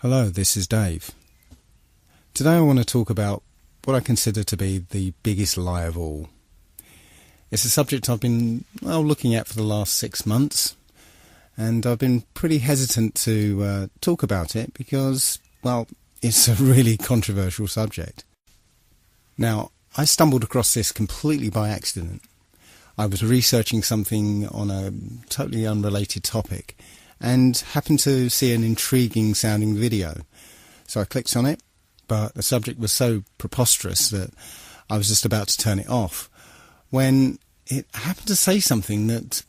Hello, this is Dave. Today I want to talk about what I consider to be the biggest lie of all. It's a subject I've been looking at for the last 6 months, and I've been pretty hesitant to talk about it because, it's a really controversial subject. Now, I stumbled across this completely by accident. I was researching something on a totally unrelated topic and happened to see an intriguing sounding video. So I clicked on it, but the subject was so preposterous that I was just about to turn it off when it happened to say something that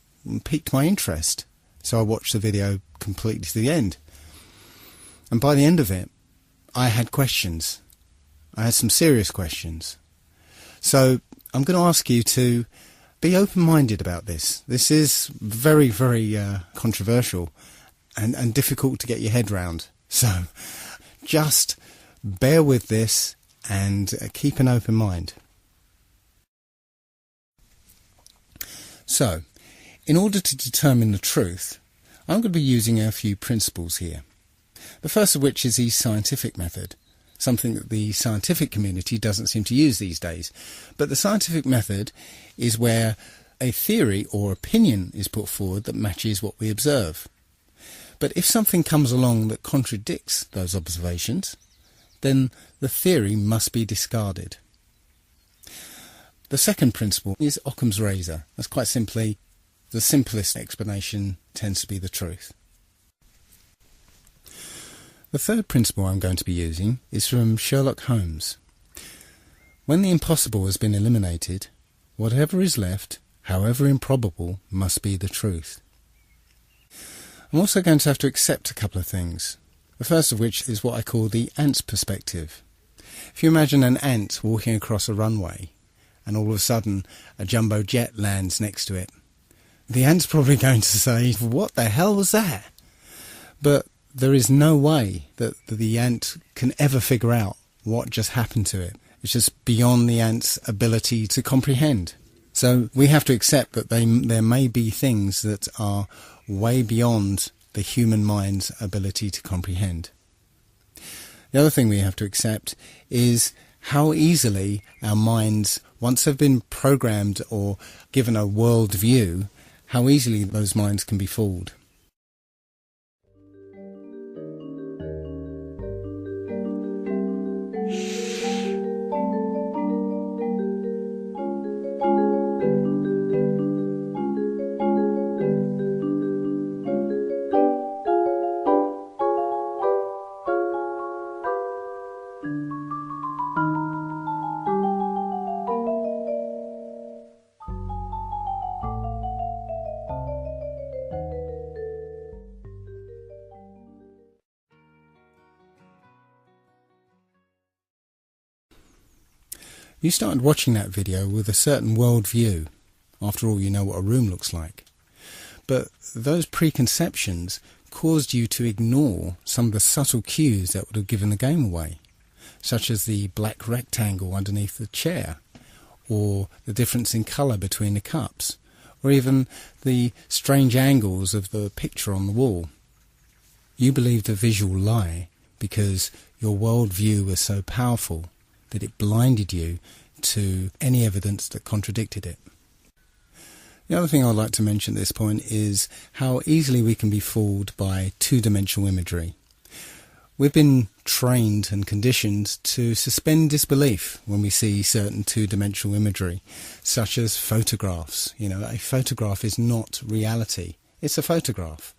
piqued my interest. So I watched the video completely to the end. And by the end of it, I had questions. I had some serious questions. So I'm going to ask you to be open-minded about this. This is very, very controversial and difficult to get your head round. So just bear with this and keep an open mind. So, in order to determine the truth, I'm going to be using a few principles here. The first of which is the scientific method, something that the scientific community doesn't seem to use these days. But the scientific method is where a theory or opinion is put forward that matches what we observe. But if something comes along that contradicts those observations, then the theory must be discarded. The second principle is Occam's razor. That's quite simply, the simplest explanation tends to be the truth. The third principle I'm going to be using is from Sherlock Holmes. When the impossible has been eliminated, whatever is left, however improbable, must be the truth. I'm also going to have to accept a couple of things. The first of which is what I call the ant's perspective. If you imagine an ant walking across a runway and all of a sudden a jumbo jet lands next to it, the ant's probably going to say, "What the hell was that?" But there is no way that the ant can ever figure out what just happened to it. It's just beyond the ant's ability to comprehend. So we have to accept that there may be things that are way beyond the human mind's ability to comprehend. The other thing we have to accept is how easily our minds, once they've been programmed or given a world view, how easily those minds can be fooled. You started watching that video with a certain worldview. After all, you know what a room looks like. But those preconceptions caused you to ignore some of the subtle cues that would have given the game away, such as the black rectangle underneath the chair, or the difference in colour between the cups, or even the strange angles of the picture on the wall. You believed a visual lie because your worldview was so powerful that it blinded you to any evidence that contradicted it. The other thing I'd like to mention at this point is how easily we can be fooled by two-dimensional imagery. We've been trained and conditioned to suspend disbelief when we see certain two-dimensional imagery, such as photographs. A photograph is not reality. It's a photograph.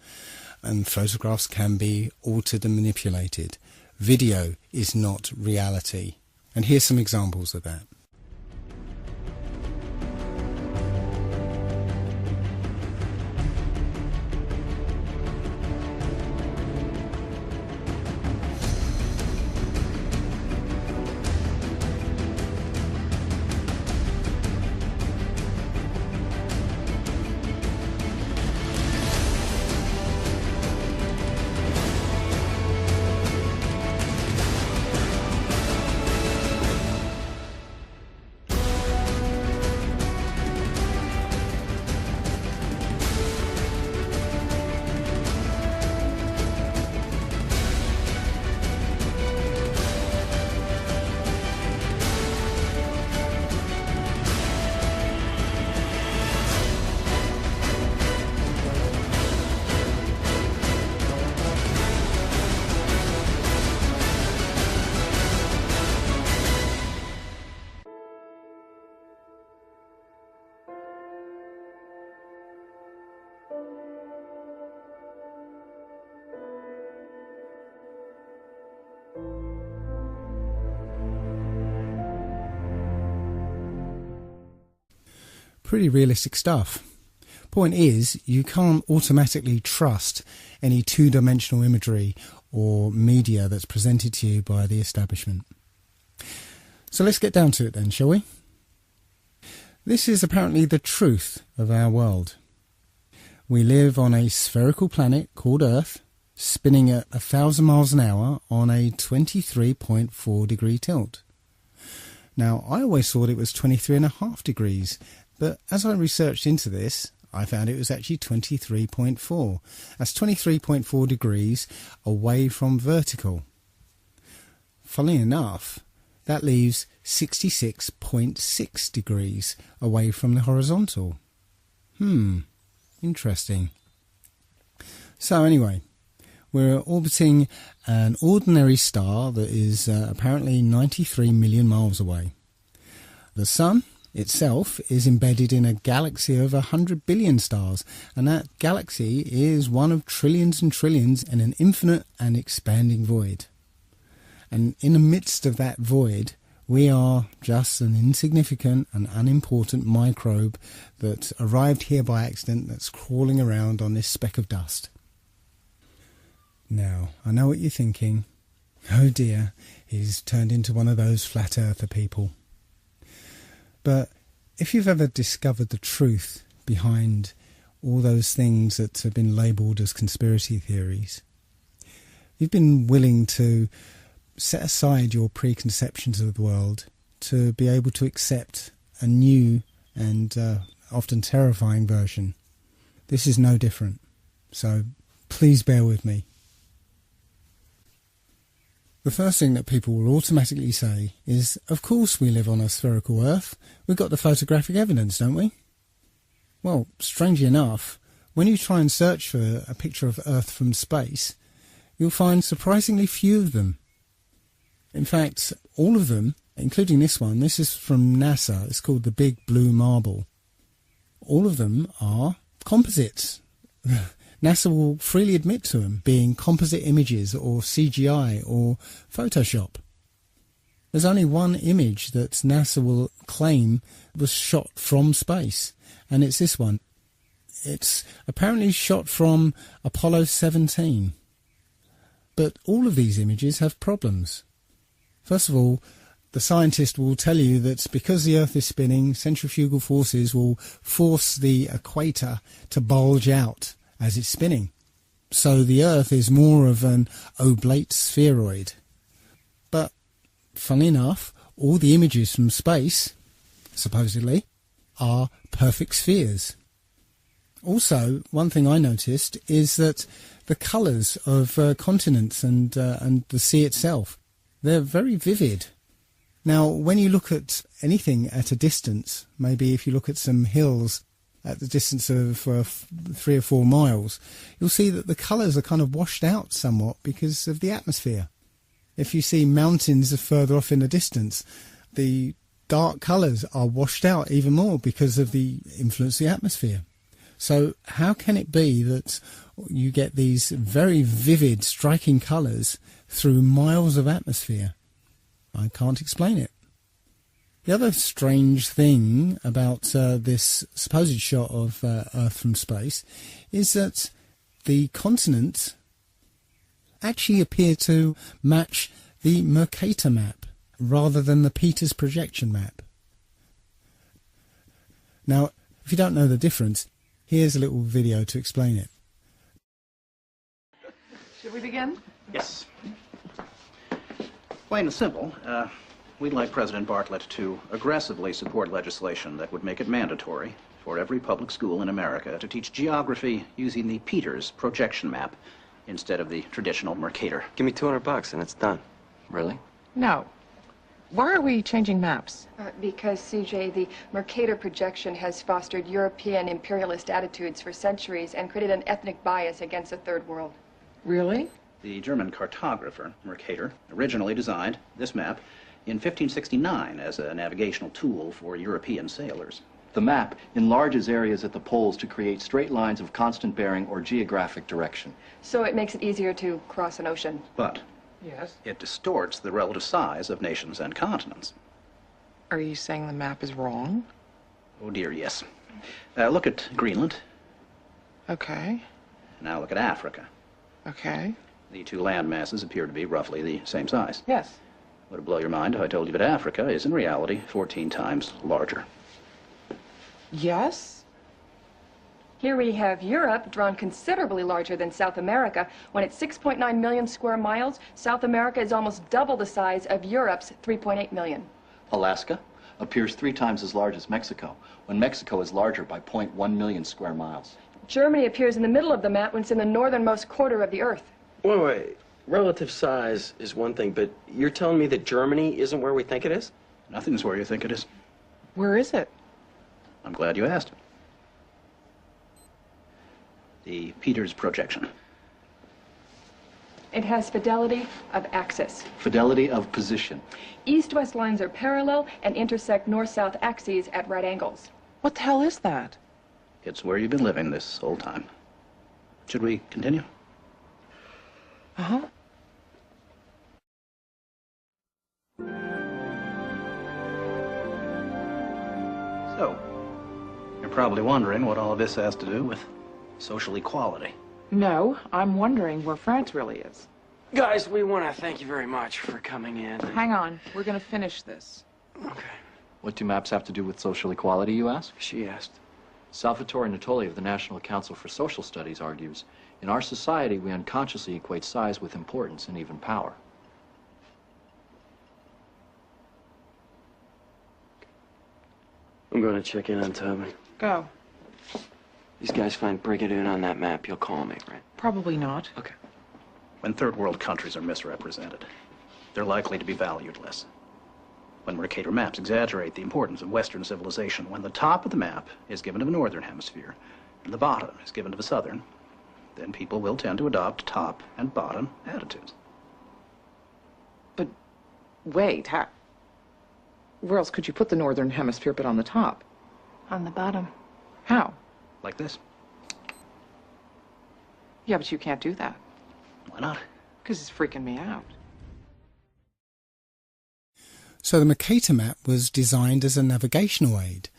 And photographs can be altered and manipulated. Video is not reality. And here's some examples of that. Pretty realistic stuff. Point is, you can't automatically trust any two-dimensional imagery or media that's presented to you by the establishment. So let's get down to it then, shall we? This is apparently the truth of our world. We live on a spherical planet called Earth, spinning at 1,000 miles an hour on a 23.4 degree tilt. Now, I always thought it was 23.5 degrees, but as I researched into this, I found it was actually 23.4. That's 23.4 degrees away from vertical. Funnily enough, that leaves 66.6 degrees away from the horizontal. Interesting. So anyway, we're orbiting an ordinary star that is apparently 93 million miles away. The Sun itself is embedded in a galaxy of 100 billion stars, and that galaxy is one of trillions and trillions in an infinite and expanding void. And in the midst of that void, we are just an insignificant and unimportant microbe that arrived here by accident, that's crawling around on this speck of dust. Now, I know what you're thinking. Oh dear, he's turned into one of those flat earther people. But if you've ever discovered the truth behind all those things that have been labelled as conspiracy theories, you've been willing to set aside your preconceptions of the world to be able to accept a new and often terrifying version. This is no different, so please bear with me. The first thing that people will automatically say is, of course we live on a spherical Earth. We've got the photographic evidence, don't we? Well, strangely enough, when you try and search for a picture of Earth from space, you'll find surprisingly few of them. In fact, all of them, including this one, this is from NASA, it's called the Big Blue Marble. All of them are composites. NASA will freely admit to them being composite images or CGI or Photoshop. There's only one image that NASA will claim was shot from space, and it's this one. It's apparently shot from Apollo 17. But all of these images have problems. First of all, the scientist will tell you that because the Earth is spinning, centrifugal forces will force the equator to bulge out as it's spinning. So the Earth is more of an oblate spheroid. But, funnily enough, all the images from space, supposedly, are perfect spheres. Also, one thing I noticed is that the colours of continents and the sea itself, they're very vivid. Now, when you look at anything at a distance, maybe if you look at some hills at the distance of 3 or 4 miles, you'll see that the colours are kind of washed out somewhat because of the atmosphere. If you see mountains further off in the distance, the dark colours are washed out even more because of the influence of the atmosphere. So how can it be that you get these very vivid, striking colours through miles of atmosphere? I can't explain it. The other strange thing about this supposed shot of Earth from space is that the continents actually appear to match the Mercator map rather than the Peters projection map. Now, if you don't know the difference, here's a little video to explain it. Should we begin? Yes. Plain and simple, we'd like President Bartlett to aggressively support legislation that would make it mandatory for every public school in America to teach geography using the Peters projection map instead of the traditional Mercator. Give me $200 and it's done. Really? No. Why are we changing maps? Because, CJ, the Mercator projection has fostered European imperialist attitudes for centuries and created an ethnic bias against the Third World. Really? The German cartographer, Mercator, originally designed this map in 1569 as a navigational tool for European sailors. The map enlarges areas at the poles to create straight lines of constant bearing or geographic direction. So it makes it easier to cross an ocean. But Yes. it distorts the relative size of nations and continents. Are you saying the map is wrong? Oh dear, yes. Look at Greenland. Okay. Now look at Africa. Okay. The two land masses appear to be roughly the same size. Yes. Would it blow your mind if I told you that Africa is in reality 14 times larger? Yes? Here we have Europe, drawn considerably larger than South America. When it's 6.9 million square miles, South America is almost double the size of Europe's 3.8 million. Alaska appears 3 times as large as Mexico, when Mexico is larger by 0.1 million square miles. Germany appears in the middle of the map when it's in the northernmost quarter of the Earth. Wait. Relative size is one thing, but you're telling me that Germany isn't where we think it is? Nothing's where you think it is. Where is it? I'm glad you asked. The Peters projection. It has fidelity of axis. Fidelity of position. East-west lines are parallel and intersect north-south axes at right angles. What the hell is that? It's where you've been living this whole time. Should we continue? Uh-huh. So, you're probably wondering what all of this has to do with social equality. No, I'm wondering where France really is. Guys, we want to thank you very much for coming in. Hang on. We're going to finish this. Okay. What do maps have to do with social equality, you ask? She asked. Salvatore Natoli of the National Council for Social Studies argues, in our society, we unconsciously equate size with importance and even power. I'm going to check in on Tobin. Go. These guys find Brigadoon on that map, you'll call me, right? Probably not. Okay. When third world countries are misrepresented, they're likely to be valued less. When Mercator maps exaggerate the importance of Western civilization, when the top of the map is given to the Northern Hemisphere and the bottom is given to the Southern, then people will tend to adopt top and bottom attitudes. But wait, where else could you put the Northern Hemisphere but on the top? On the bottom. How? Like this. Yeah, but you can't do that. Why not? Because it's freaking me out. So the Mercator map was designed as a navigational aid,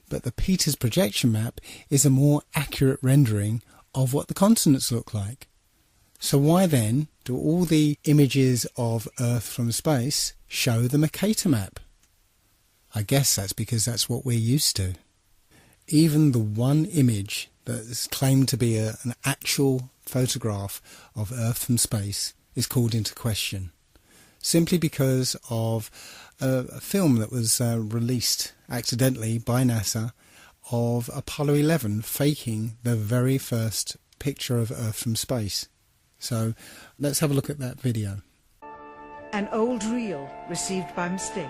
but the Peters projection map is a more accurate rendering of what the continents look like. So why then do all the images of Earth from space show the Mercator map? I guess that's because that's what we're used to. Even the one image that is claimed to be an actual photograph of Earth from space is called into question, simply because of a film that was released accidentally by NASA of Apollo 11 faking the very first picture of Earth from space. So let's have a look at that video. An old reel received by mistake.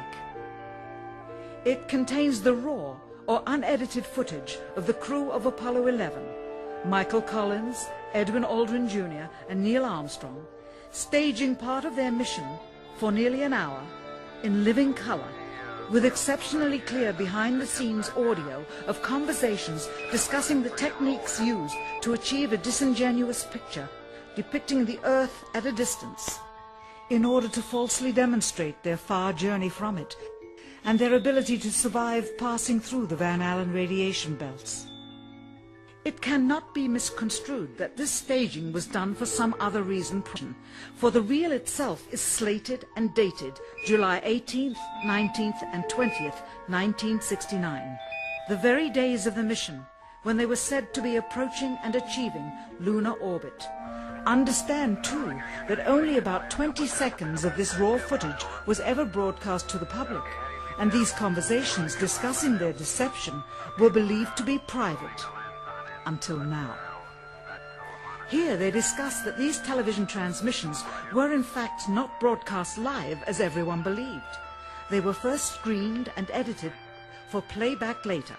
It contains the raw or unedited footage of the crew of Apollo 11, Michael Collins, Edwin Aldrin Jr. and Neil Armstrong, staging part of their mission for nearly an hour in living color, with exceptionally clear behind-the-scenes audio of conversations discussing the techniques used to achieve a disingenuous picture depicting the Earth at a distance, in order to falsely demonstrate their far journey from it and their ability to survive passing through the Van Allen radiation belts. It cannot be misconstrued that this staging was done for some other reason, for the reel itself is slated and dated July 18th, 19th and 20th, 1969, the very days of the mission when they were said to be approaching and achieving lunar orbit. Understand, too, that only about 20 seconds of this raw footage was ever broadcast to the public, and these conversations discussing their deception were believed to be private. Until now. Here they discuss that these television transmissions were in fact not broadcast live as everyone believed. They were first screened and edited for playback later.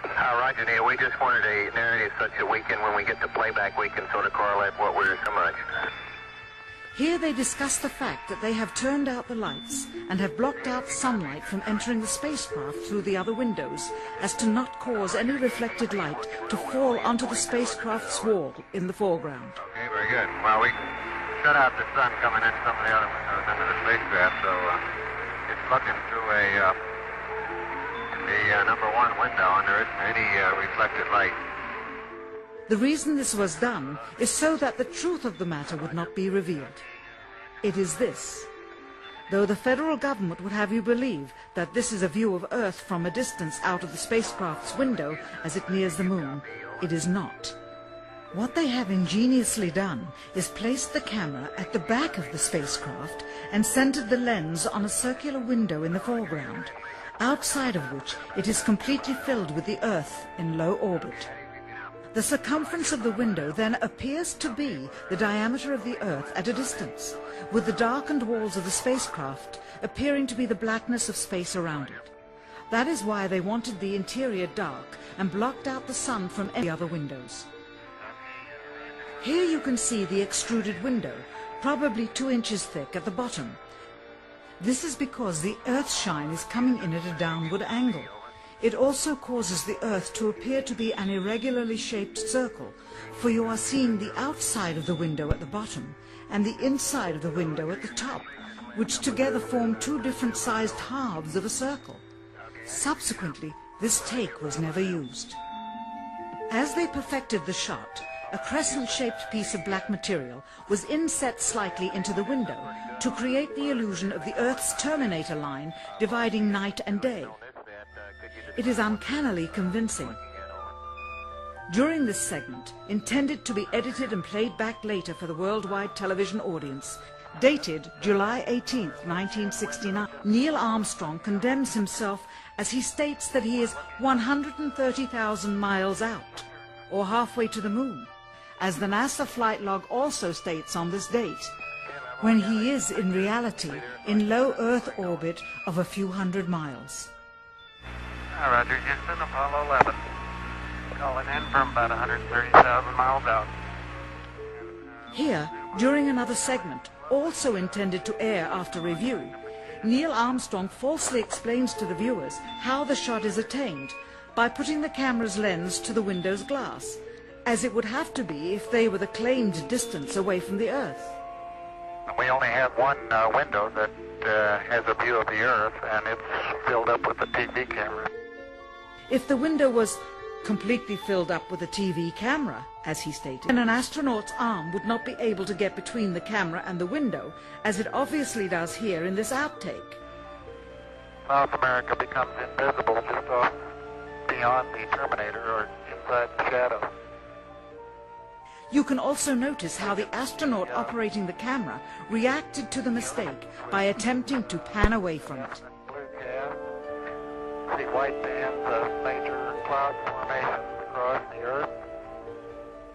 Roger, Neil. We just wanted a narrative such that we can, when we get to playback, we can sort of correlate what we're so much. Here they discuss the fact that they have turned out the lights and have blocked out sunlight from entering the spacecraft through the other windows, as to not cause any reflected light to fall onto the spacecraft's wall in the foreground. Okay, very good. Well, we shut out the sun coming in some of the other windows into the spacecraft, so it's looking through a the number one window, and there isn't any reflected light. The reason this was done is so that the truth of the matter would not be revealed. It is this. Though the federal government would have you believe that this is a view of Earth from a distance out of the spacecraft's window as it nears the moon, it is not. What they have ingeniously done is placed the camera at the back of the spacecraft and centered the lens on a circular window in the foreground, outside of which it is completely filled with the Earth in low orbit. The circumference of the window then appears to be the diameter of the Earth at a distance, with the darkened walls of the spacecraft appearing to be the blackness of space around it. That is why they wanted the interior dark and blocked out the sun from any other windows. Here you can see the extruded window, probably 2 inches thick at the bottom. This is because the Earth's shine is coming in at a downward angle. It also causes the Earth to appear to be an irregularly shaped circle, for you are seeing the outside of the window at the bottom and the inside of the window at the top, which together form 2 different sized halves of a circle. Subsequently, this take was never used. As they perfected the shot, a crescent-shaped piece of black material was inset slightly into the window to create the illusion of the Earth's terminator line dividing night and day. It is uncannily convincing. During this segment, intended to be edited and played back later for the worldwide television audience, dated July 18, 1969, Neil Armstrong condemns himself as he states that he is 130,000 miles out, or halfway to the moon, as the NASA flight log also states on this date, when he is in reality in low Earth orbit of a few hundred miles. Roger, Houston, Apollo 11. Calling in from about 130,000 miles out. Here, during another segment, also intended to air after review, Neil Armstrong falsely explains to the viewers how the shot is attained by putting the camera's lens to the window's glass, as it would have to be if they were the claimed distance away from the Earth. We only have one window that has a view of the Earth, and it's filled up with a TV camera. If the window was completely filled up with a TV camera, as he stated, then an astronaut's arm would not be able to get between the camera and the window, as it obviously does here in this outtake. South America becomes invisible just off beyond the Terminator or inside the shadow. You can also notice how the astronaut operating the camera reacted to the mistake by attempting to pan away from it. Blue gas, see white bands of major cloud formations across the Earth.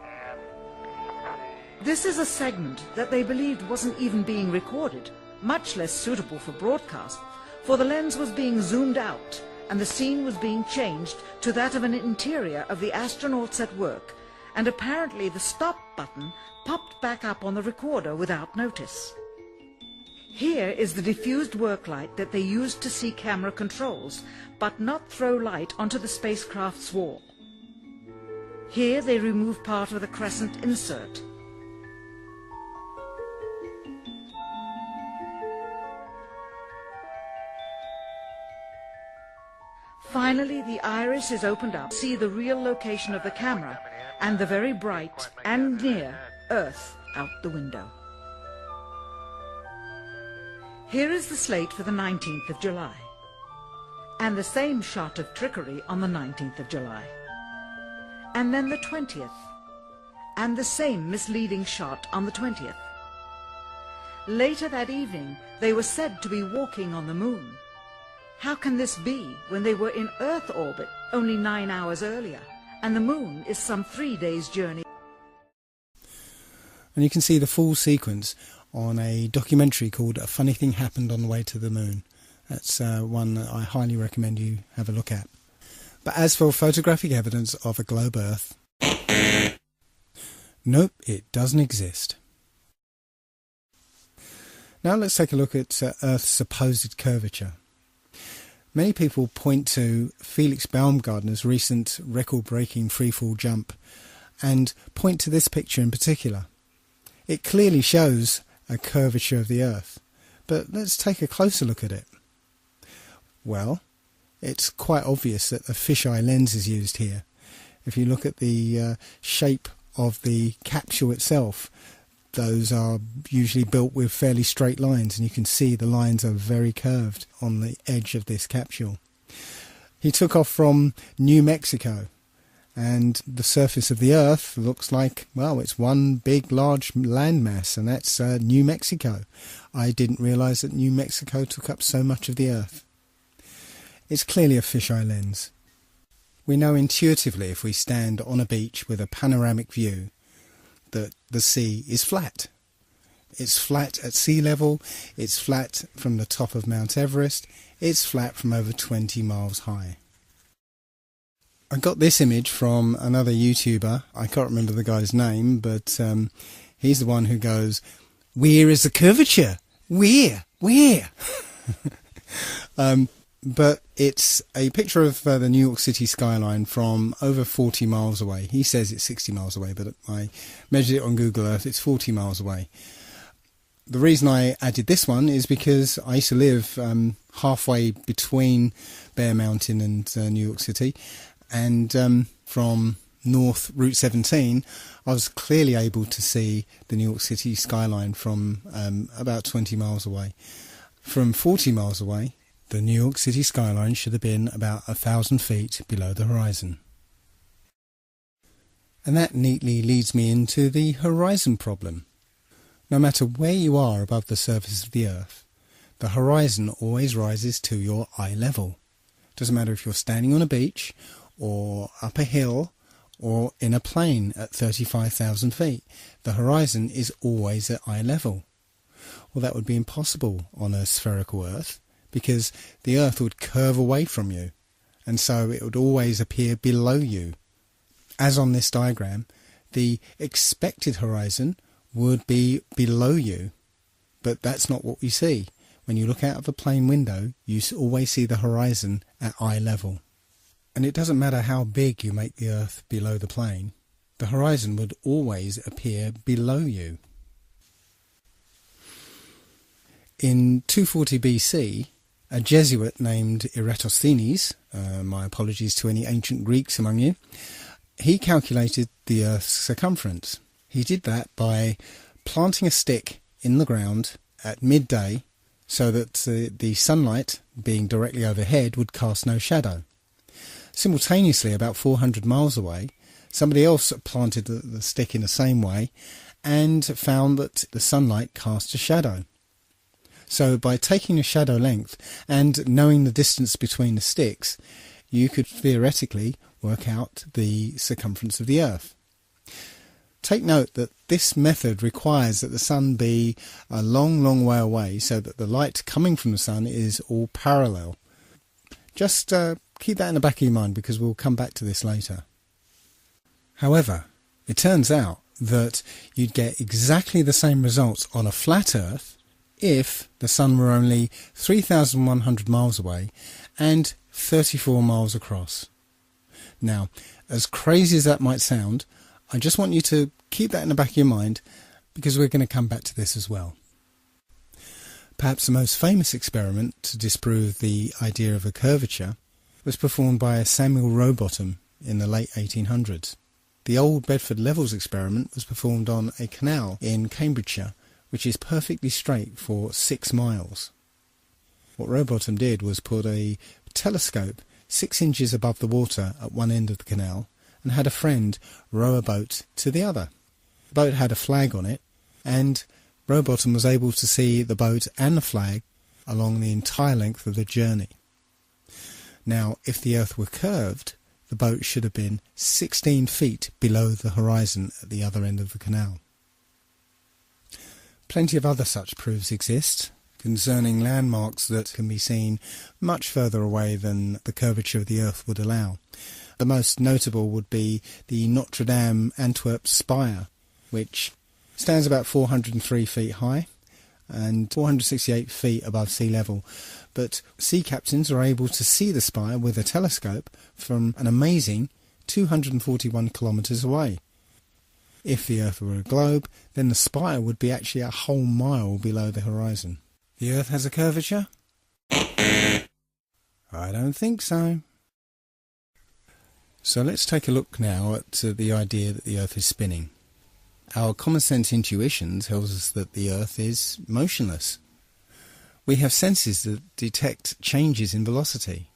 And This is a segment that they believed wasn't even being recorded, much less suitable for broadcast, for the lens was being zoomed out and the scene was being changed to that of an interior of the astronauts at work, and apparently the stop button popped back up on the recorder without notice. Here is the diffused work light that they used to see camera controls, but not throw light onto the spacecraft's wall. Here they remove part of the crescent insert. Finally, the iris is opened up to see the real location of the camera and the very bright and near Earth out the window. Here is the slate for the 19th of July, and the same shot of trickery on the 19th of July, and then the 20th, and the same misleading shot on the 20th. Later that evening, they were said to be walking on the moon. How can this be when they were in Earth orbit only 9 hours earlier, and the moon is some 3 days' journey? And you can see the full sequence on a documentary called A Funny Thing Happened on the Way to the Moon. That's one that I highly recommend you have a look at. But as for photographic evidence of a globe Earth, nope, it doesn't exist. Now let's take a look at Earth's supposed curvature. Many people point to Felix Baumgartner's recent record-breaking freefall jump and point to this picture in particular. It clearly shows a curvature of the Earth, but let's take a closer look at it. Well, it's quite obvious that a fisheye lens is used here. If you look at the shape of the capsule itself, those are usually built with fairly straight lines, and you can see the lines are very curved on the edge of this capsule. He took off from New Mexico, and the surface of the Earth looks like, well, it's one big large landmass, and that's New Mexico. I didn't realise that New Mexico took up so much of the Earth. It's clearly a fisheye lens. We know intuitively, if we stand on a beach with a panoramic view, that the sea is flat. It's flat at sea level, it's flat from the top of Mount Everest, it's flat from over 20 miles high. I got this image from another YouTuber. I can't remember the guy's name, but he's the one who goes, "Where is the curvature? Where? But it's a picture of the New York City skyline from over 40 miles away. He says it's 60 miles away, but I measured it on Google Earth, it's 40 miles away. The reason I added this one is because I used to live halfway between Bear Mountain and New York City, and from North Route 17 I was clearly able to see the New York City skyline from about 20 miles away. From 40 miles away, the New York City skyline should have been about 1,000 feet below the horizon. And that neatly leads me into the horizon problem. No matter where you are above the surface of the Earth, the horizon always rises to your eye level. Doesn't matter if you're standing on a beach, or up a hill, or in a plane at 35,000 feet. The horizon is always at eye level. Well, that would be impossible on a spherical Earth, because the Earth would curve away from you, and so it would always appear below you. As on this diagram, the expected horizon would be below you, but that's not what we see. When you look out of a plane window, you always see the horizon at eye level. And it doesn't matter how big you make the Earth below the plane, the horizon would always appear below you. In 240 BC, a Jesuit named Eratosthenes, my apologies to any ancient Greeks among you, he calculated the Earth's circumference. He did that by planting a stick in the ground at midday so that the sunlight, being directly overhead, would cast no shadow. Simultaneously, about 400 miles away, somebody else planted the stick in the same way and found that the sunlight cast a shadow. So by taking a shadow length and knowing the distance between the sticks, you could theoretically work out the circumference of the Earth. Take note that this method requires that the sun be a long, long way away so that the light coming from the sun is all parallel. Just keep that in the back of your mind, because we'll come back to this later. However, it turns out that you'd get exactly the same results on a flat Earth if the sun were only 3,100 miles away and 34 miles across. Now, as crazy as that might sound, I just want you to keep that in the back of your mind, because we're going to come back to this as well. Perhaps the most famous experiment to disprove the idea of a curvature was performed by Samuel Rowbotham in the late 1800s. The Old Bedford Levels experiment was performed on a canal in Cambridgeshire, which is perfectly straight for 6 miles. What Rowbotham did was put a telescope 6 inches above the water at one end of the canal and had a friend row a boat to the other. The boat had a flag on it, and Rowbotham was able to see the boat and the flag along the entire length of the journey. Now, if the Earth were curved, the boat should have been 16 feet below the horizon at the other end of the canal. Plenty of other such proofs exist concerning landmarks that can be seen much further away than the curvature of the Earth would allow. The most notable would be the Notre Dame Antwerp spire, which stands about 403 feet high and 468 feet above sea level. But sea captains are able to see the spire with a telescope from an amazing 241 kilometres away. If the Earth were a globe, then the spire would be actually a whole mile below the horizon. The Earth has a curvature? I don't think so. So let's take a look now at the idea that the Earth is spinning. Our common sense intuition tells us that the Earth is motionless. We have senses that detect changes in velocity.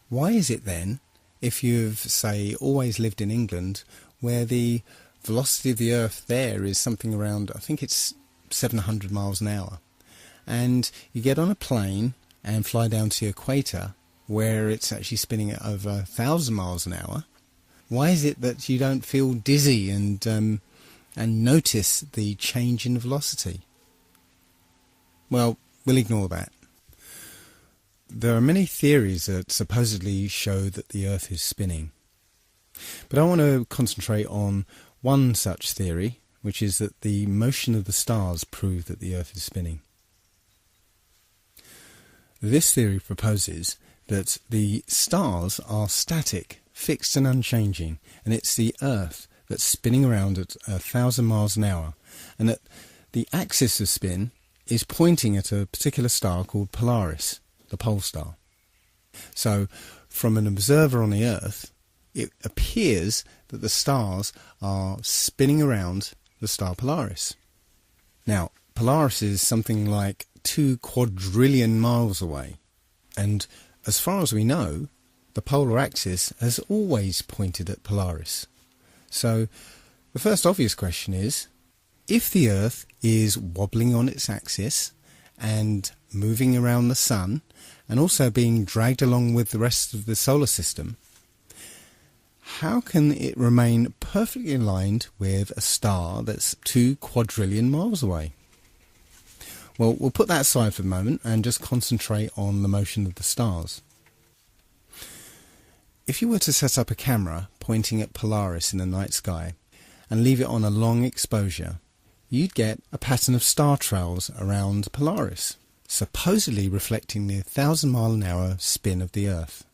Why is it then, if you've, say, always lived in England, where the velocity of the Earth there is something around, I think it's 700 miles an hour, and you get on a plane and fly down to the equator, where it's actually spinning at over 1,000 miles an hour, why is it that you don't feel dizzy and notice the change in velocity? Well, we'll ignore that. There are many theories that supposedly show that the Earth is spinning. But I want to concentrate on one such theory, which is that the motion of the stars prove that the Earth is spinning. This theory proposes that the stars are static, fixed and unchanging, and it's the Earth that's spinning around at 1,000 miles an hour, and that the axis of spin is pointing at a particular star called Polaris, the pole star. So, from an observer on the Earth, it appears that the stars are spinning around the star Polaris. Now, Polaris is something like 2 quadrillion miles away, and as far as we know, the polar axis has always pointed at Polaris. So, the first obvious question is, if the Earth is wobbling on its axis and moving around the Sun, and also being dragged along with the rest of the solar system, how can it remain perfectly aligned with a star that's 2 quadrillion miles away? Well, we'll put that aside for the moment and just concentrate on the motion of the stars. If you were to set up a camera pointing at Polaris in the night sky and leave it on a long exposure, you'd get a pattern of star trails around Polaris, supposedly reflecting the 1,000-mile-an-hour spin of the Earth.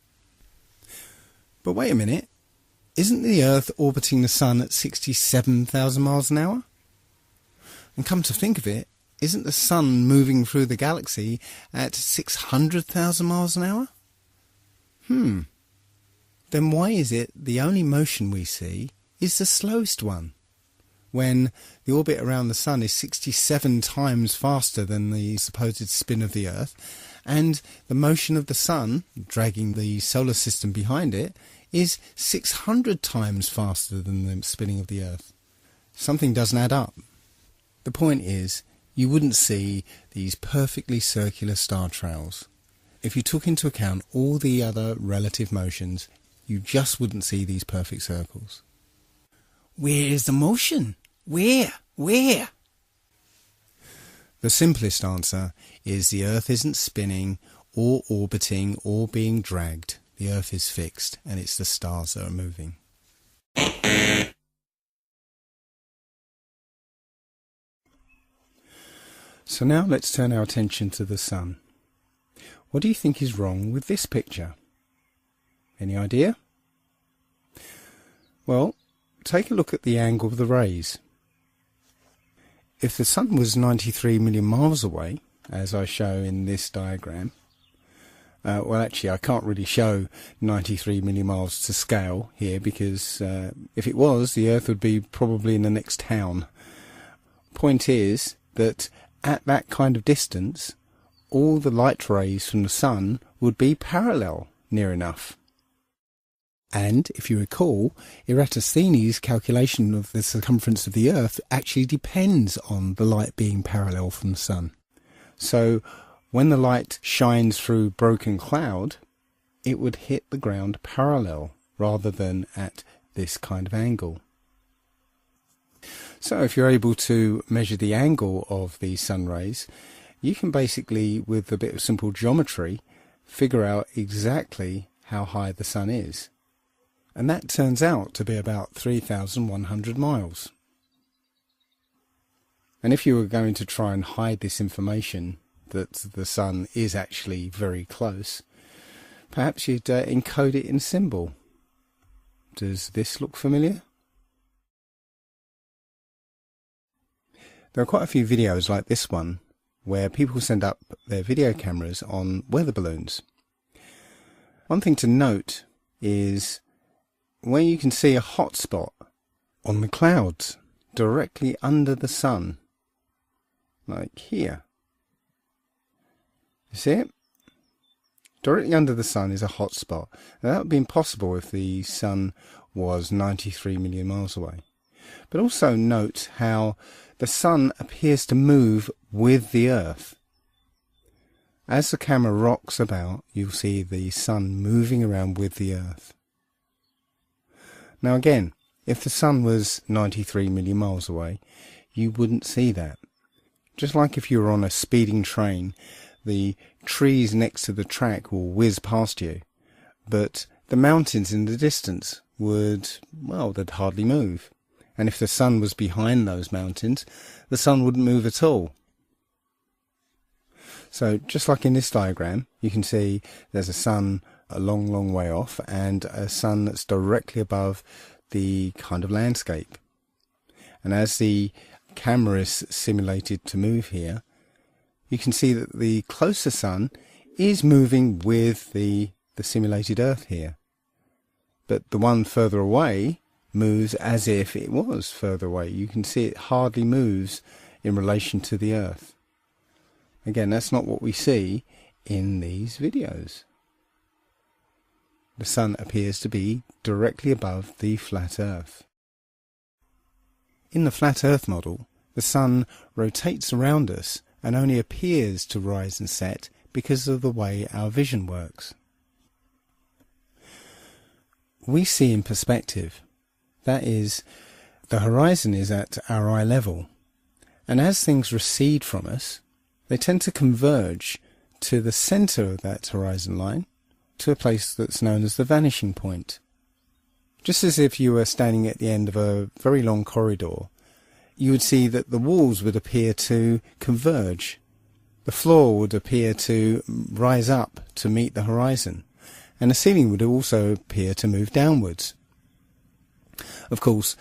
But wait a minute, isn't the Earth orbiting the Sun at 67,000 miles an hour? And come to think of it, isn't the Sun moving through the galaxy at 600,000 miles an hour? Then why is it the only motion we see is the slowest one, when the orbit around the Sun is 67 times faster than the supposed spin of the Earth, and the motion of the Sun, dragging the solar system behind it, is 600 times faster than the spinning of the Earth? Something doesn't add up. The point is, you wouldn't see these perfectly circular star trails. If you took into account all the other relative motions, you just wouldn't see these perfect circles. Where is the motion? Where? The simplest answer is the Earth isn't spinning or orbiting or being dragged. The Earth is fixed, and it's the stars that are moving. So now let's turn our attention to the Sun. What do you think is wrong with this picture? Any idea? Well, take a look at the angle of the rays. If the Sun was 93 million miles away, as I show in this diagram, well, actually, I can't really show 93 million miles to scale here, because if it was, the Earth would be probably in the next town. Point is that at that kind of distance, all the light rays from the Sun would be parallel near enough. And, if you recall, Eratosthenes' calculation of the circumference of the Earth actually depends on the light being parallel from the Sun. So, when the light shines through broken cloud, it would hit the ground parallel rather than at this kind of angle. So, if you're able to measure the angle of these sun rays, you can basically, with a bit of simple geometry, figure out exactly how high the Sun is. And that turns out to be about 3,100 miles. And if you were going to try and hide this information, that the Sun is actually very close, perhaps you'd encode it in symbol. Does this look familiar? There are quite a few videos like this one, where people send up their video cameras on weather balloons. One thing to note is where you can see a hot spot on the clouds directly under the sun, like here. You see it? Directly under the sun is a hot spot. Now, that would be impossible if the sun was 93 million miles away. But also note how the sun appears to move with the Earth. As the camera rocks about, you'll see the sun moving around with the Earth. Now again, if the sun was 93 million miles away, you wouldn't see that. Just like if you were on a speeding train, the trees next to the track will whiz past you, but the mountains in the distance would, well, they'd hardly move. And if the sun was behind those mountains, the sun wouldn't move at all. So just like in this diagram, you can see there's a sun a long, long way off and a sun that's directly above the kind of landscape. And as the camera is simulated to move here, you can see that the closer sun is moving with the simulated Earth here. But the one further away moves as if it was further away. You can see it hardly moves in relation to the Earth. Again, that's not what we see in these videos. The sun appears to be directly above the flat Earth. In the flat Earth model, the sun rotates around us and only appears to rise and set because of the way our vision works. We see in perspective. That is, the horizon is at our eye level, and as things recede from us, they tend to converge to the centre of that horizon line, to a place that's known as the vanishing point. Just as if you were standing at the end of a very long corridor, you would see that the walls would appear to converge. The floor would appear to rise up to meet the horizon, and the ceiling would also appear to move downwards. Of course,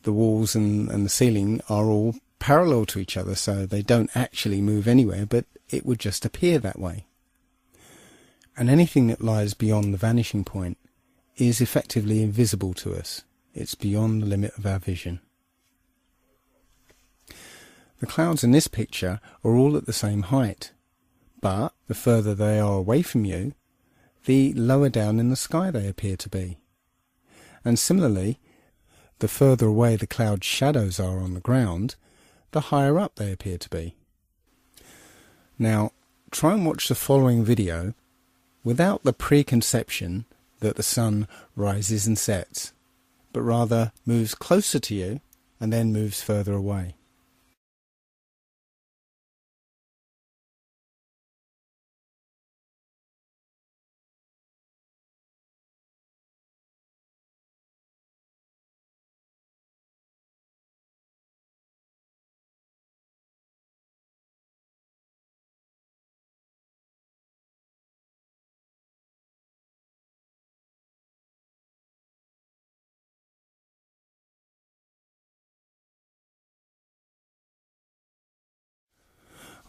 the walls and the ceiling are all parallel to each other, so they don't actually move anywhere, but it would just appear that way. And anything that lies beyond the vanishing point is effectively invisible to us. It's beyond the limit of our vision. The clouds in this picture are all at the same height, but the further they are away from you, the lower down in the sky they appear to be. And similarly, the further away the cloud shadows are on the ground, the higher up they appear to be. Now, try and watch the following video without the preconception that the sun rises and sets, but rather moves closer to you and then moves further away.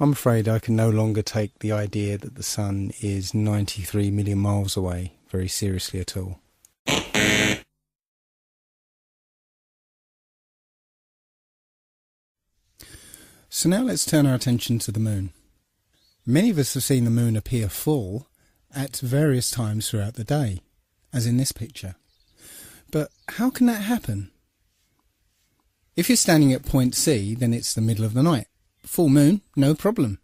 I'm afraid I can no longer take the idea that the sun is 93 million miles away very seriously at all. So now let's turn our attention to the moon. Many of us have seen the moon appear full at various times throughout the day, as in this picture. But how can that happen? If you're standing at point C, then it's the middle of the night. Full moon, no problem.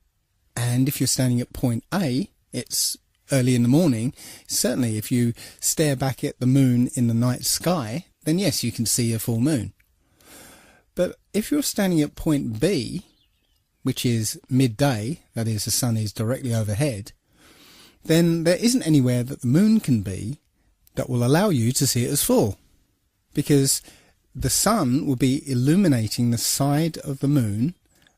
And if you're standing at point A, it's early in the morning. Certainly if you stare back at the moon in the night sky, then yes, you can see a full moon. But if you're standing at point B, which is midday, that is, the sun is directly overhead, then there isn't anywhere that the moon can be that will allow you to see it as full, because the sun will be illuminating the side of the moon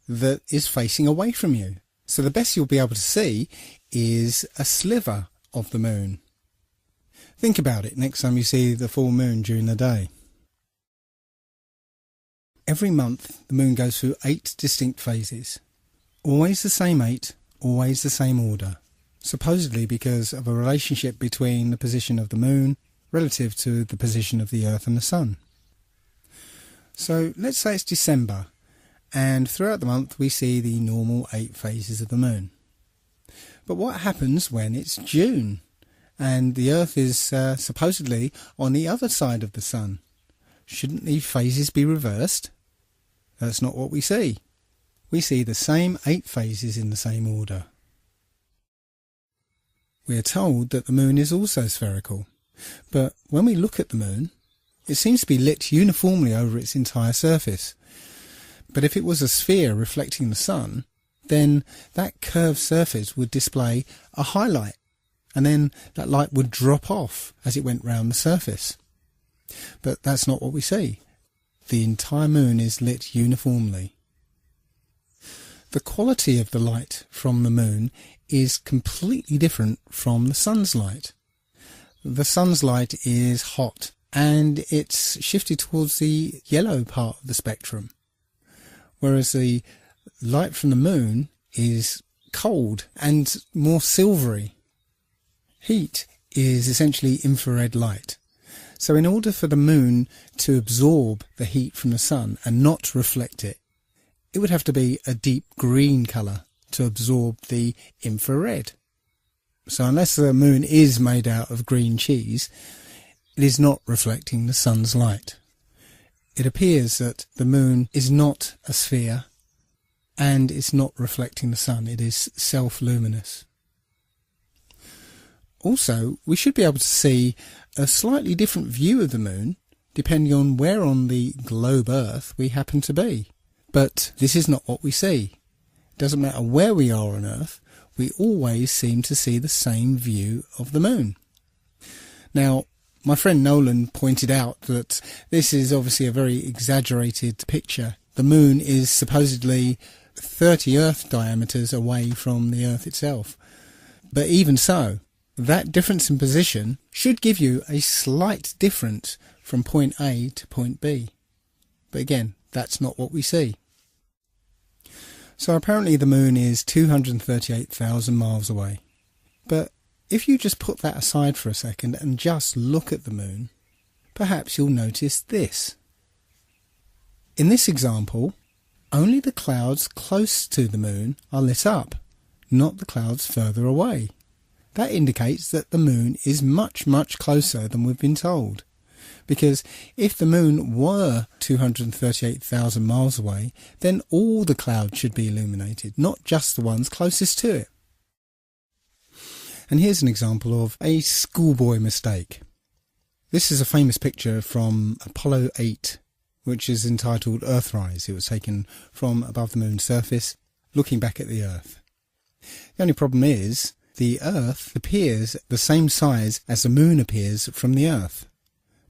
that is facing away from you. So the best you'll be able to see is a sliver of the moon. Think about it next time you see the full moon during the day. Every month the moon goes through 8 distinct phases. Always the same 8, always the same order. supposedly because of a relationship between the position of the moon relative to the position of the Earth and the Sun. So let's say it's December, and throughout the month we see the normal 8 phases of the moon. But what happens when it's June and the Earth is supposedly on the other side of the Sun? Shouldn't the phases be reversed? That's not what we see. We see the same 8 phases in the same order. We are told that the moon is also spherical, but when we look at the moon, it seems to be lit uniformly over its entire surface. But if it was a sphere reflecting the sun, then that curved surface would display a highlight, and then that light would drop off as it went round the surface. But that's not what we see. The entire moon is lit uniformly. The quality of the light from the moon is completely different from the sun's light. The sun's light is hot, and it's shifted towards the yellow part of the spectrum, whereas the light from the moon is cold and more silvery. Heat is essentially infrared light. So in order for the moon to absorb the heat from the sun and not reflect it, it would have to be a deep green colour to absorb the infrared. So unless the moon is made out of green cheese, it is not reflecting the sun's light. It appears that the moon is not a sphere and it's not reflecting the sun. It is self-luminous. Also, we should be able to see a slightly different view of the moon depending on where on the globe Earth we happen to be. But this is not what we see. It doesn't matter where we are on Earth, we always seem to see the same view of the moon. Now, my friend Nolan pointed out that this is obviously a very exaggerated picture. The moon is supposedly 30 Earth diameters away from the Earth itself. But even so, that difference in position should give you a slight difference from point A to point B. But again, that's not what we see. So apparently the moon is 238,000 miles away. But if you just put that aside for a second and just look at the moon, perhaps you'll notice this. In this example, only the clouds close to the moon are lit up, not the clouds further away. That indicates that the moon is much, much closer than we've been told. Because if the moon were 238,000 miles away, then all the clouds should be illuminated, not just the ones closest to it. And here's an example of a schoolboy mistake. This is a famous picture from Apollo 8, which is entitled Earthrise. It was taken from above the moon's surface, looking back at the Earth. The only problem is, the Earth appears the same size as the moon appears from the Earth.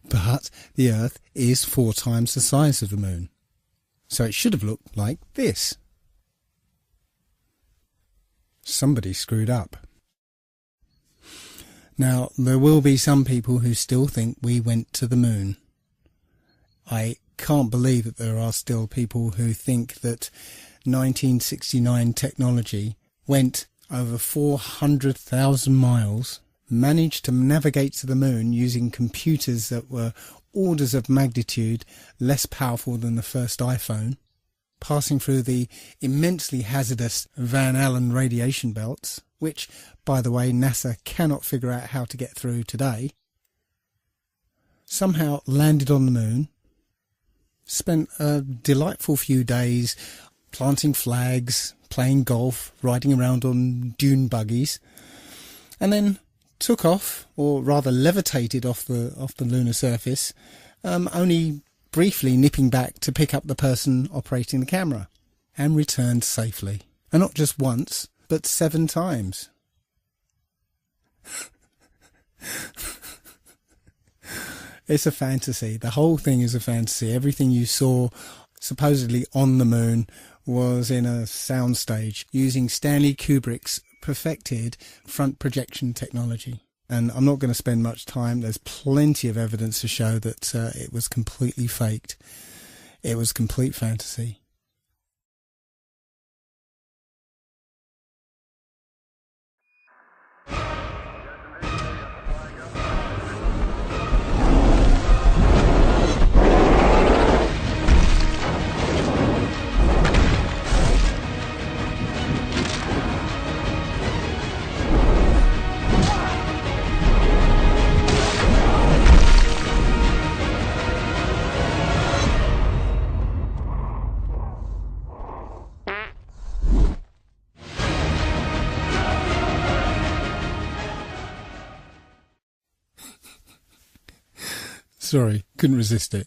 But the Earth is 4 times the size of the moon. So it should have looked like this. Somebody screwed up. Now, there will be some people who still think we went to the moon. I can't believe that there are still people who think that 1969 technology went over 400,000 miles, managed to navigate to the moon using computers that were orders of magnitude less powerful than the first iPhone, passing through the immensely hazardous Van Allen radiation belts, which, by the way, NASA cannot figure out how to get through today, somehow landed on the moon, spent a delightful few days planting flags, playing golf, riding around on dune buggies, and then took off, or rather levitated off the lunar surface, only briefly nipping back to pick up the person operating the camera, and returned safely. And not just once, but 7 times. It's a fantasy. The whole thing is a fantasy. Everything you saw supposedly on the moon was in a soundstage using Stanley Kubrick's perfected front projection technology. And I'm not going to spend much time. There's plenty of evidence to show that it was completely faked. It was complete fantasy. Sorry, couldn't resist it.